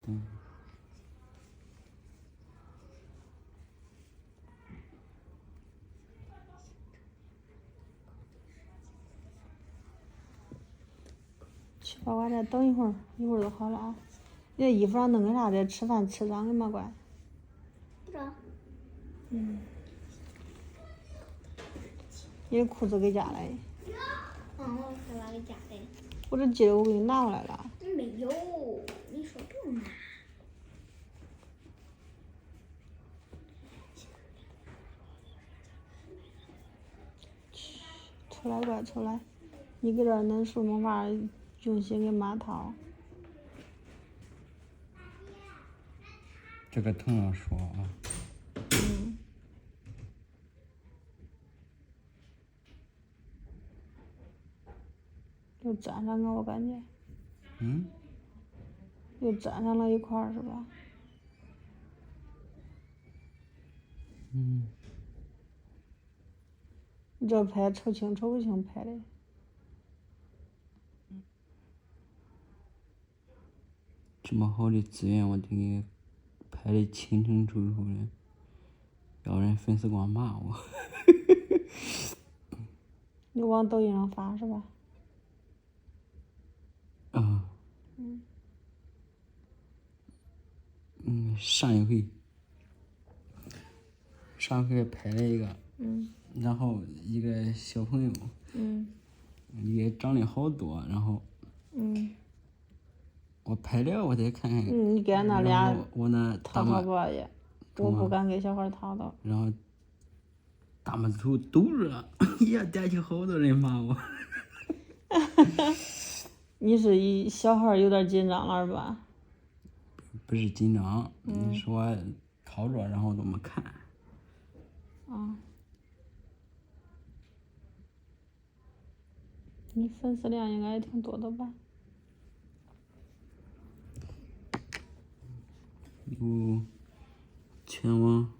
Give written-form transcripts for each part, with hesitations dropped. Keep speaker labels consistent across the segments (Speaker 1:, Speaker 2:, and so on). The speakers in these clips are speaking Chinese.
Speaker 1: 嗯。
Speaker 2: 去吧，我再等一会儿，一会儿就好了啊。你这衣服上弄个啥的？吃饭吃脏了吗？乖。
Speaker 3: 不知道。
Speaker 2: 你的裤子给夹来。
Speaker 3: 我才把给夹的。
Speaker 2: 我这记得我给你拿回来了。
Speaker 3: 没有，你说不拿。
Speaker 2: 出来乖，出来！你搁这儿恁叔没法用心给妈掏。
Speaker 1: 这个疼了说啊。
Speaker 2: 又粘上了，我感觉。
Speaker 1: 嗯。
Speaker 2: 又粘上了一块儿是吧？
Speaker 1: 嗯。
Speaker 2: 你这拍瞅清瞅不清拍的。
Speaker 1: 这么好的资源，我得给拍的清清楚楚的，要不然粉丝光骂我。
Speaker 2: 你往抖音上发是吧？
Speaker 1: 啊。上回拍了一个，然后一个小朋友，也长得好多，然后，我拍了，我再看看。
Speaker 2: 你给那俩
Speaker 1: 我那
Speaker 2: 掏掏吧也，我不敢给小孩掏掏。
Speaker 1: 然后，大拇指头抖着，也点起好多人骂我。
Speaker 2: 你是一小孩有点紧张了是吧？
Speaker 1: 不是紧张，你说掏着，然后都没看。
Speaker 2: 你粉丝量应该也挺多的吧？
Speaker 1: 有全网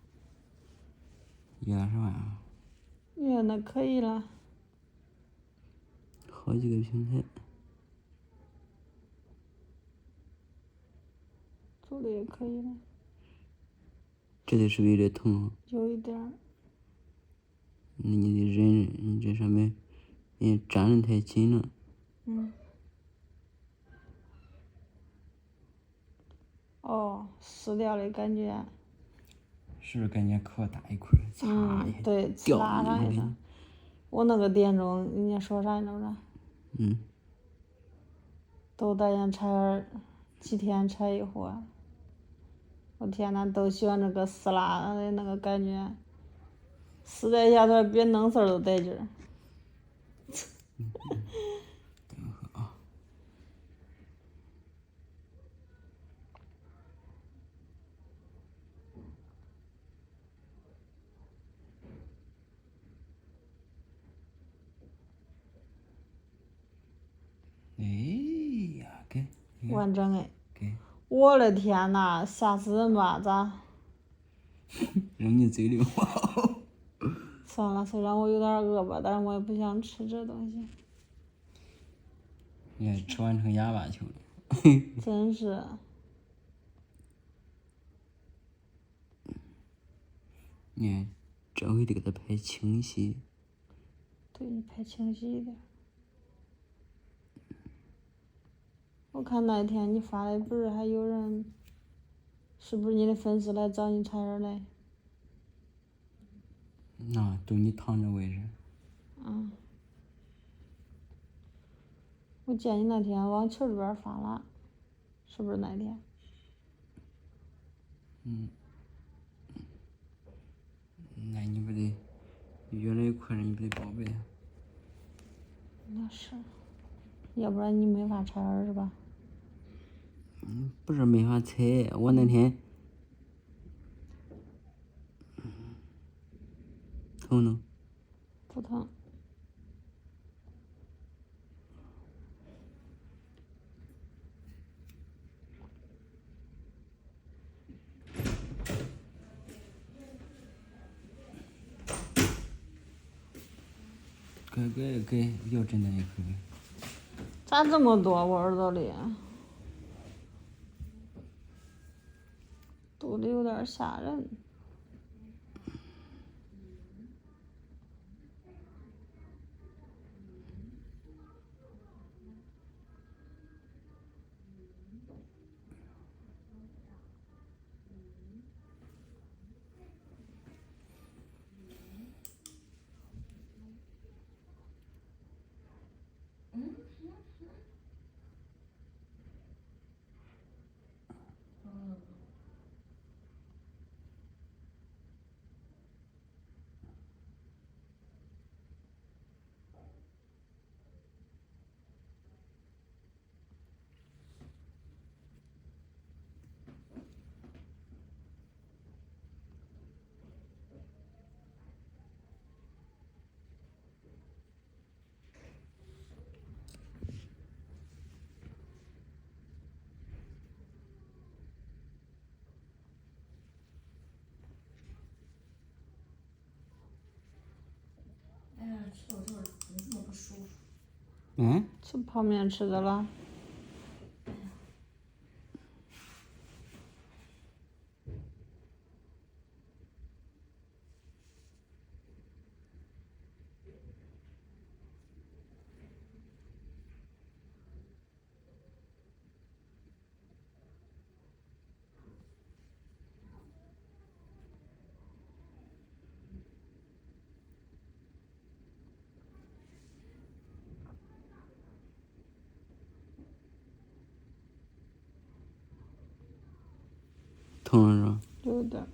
Speaker 1: 120万啊！
Speaker 2: 那可以了。
Speaker 1: 好几个平台。
Speaker 2: 做的也可以了。
Speaker 1: 这里是不是有点疼？
Speaker 2: 有一点儿。
Speaker 1: 那你得忍忍，你这上面也粘的太紧了。
Speaker 2: 哦，撕掉的感觉。
Speaker 1: 是不是感觉可大一块？擦一下
Speaker 2: 对，
Speaker 1: 掉
Speaker 2: 拉上一下。我那个店中，人家说啥你知道不？都打算拆几天拆一回。我天呐，都喜欢这个撕拉的那个感觉，撕在下头比弄丝儿都带劲儿。
Speaker 1: 等会啊。哎呀，给。
Speaker 2: 完整哎。
Speaker 1: 给。
Speaker 2: 我的天呐，吓死人吧？咋？
Speaker 1: 扔你嘴里吗？
Speaker 2: 算了，虽然我有点饿吧，但是我也不想吃这东西。
Speaker 1: 你看吃完成哑巴球了。
Speaker 2: 真是。
Speaker 1: 你看，这回得给它拍清晰。
Speaker 2: 对，你拍清晰一点。我看那天你发的不是还有人，是不是你的粉丝来找你茬人来？
Speaker 1: 那都你躺着位置。
Speaker 2: 我见你那天往群里边发了，是不是那天？
Speaker 1: 那你不得越来越快了，你不得报备？
Speaker 2: 那是，要不然你没法茬人是吧？
Speaker 1: 不是没法猜，我那天疼呢。
Speaker 2: 不疼。
Speaker 1: 给，要真的也可以。
Speaker 2: 咋这么多我耳朵里？堵得有点吓人。
Speaker 4: 哎呀，吃了之后怎么这么不舒服？
Speaker 2: 吃泡面吃的了。
Speaker 1: 疼了是吧？
Speaker 2: 有点。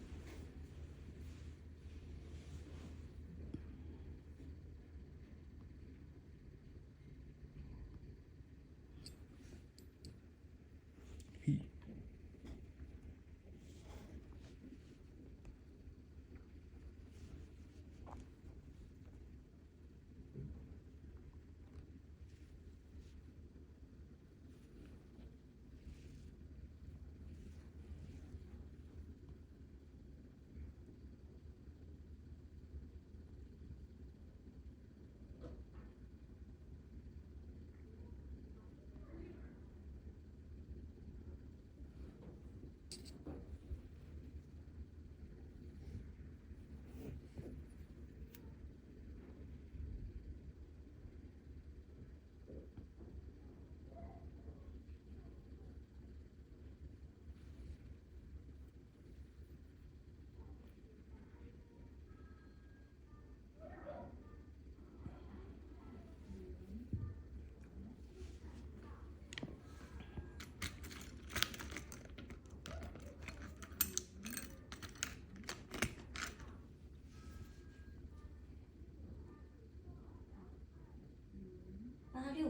Speaker 4: 868。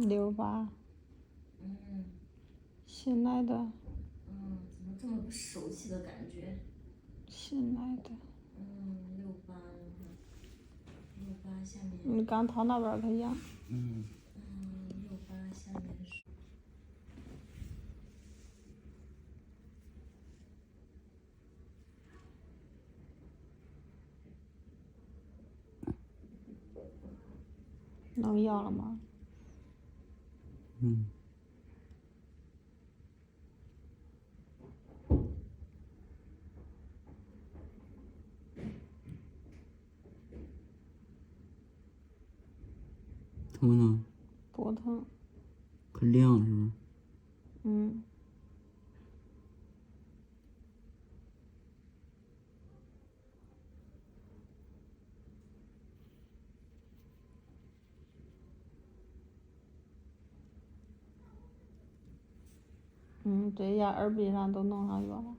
Speaker 2: 68。
Speaker 4: 嗯。
Speaker 2: 新来的。
Speaker 4: 怎么这么不熟悉的感觉？
Speaker 2: 新来的。
Speaker 4: 68，68下面。
Speaker 2: 你刚到那边可以呀。
Speaker 4: 68下面是。
Speaker 2: 能要了吗？
Speaker 1: 疼不疼？
Speaker 2: 不疼。
Speaker 1: 可亮是不是？
Speaker 2: 对呀，耳鼻上都弄上药了。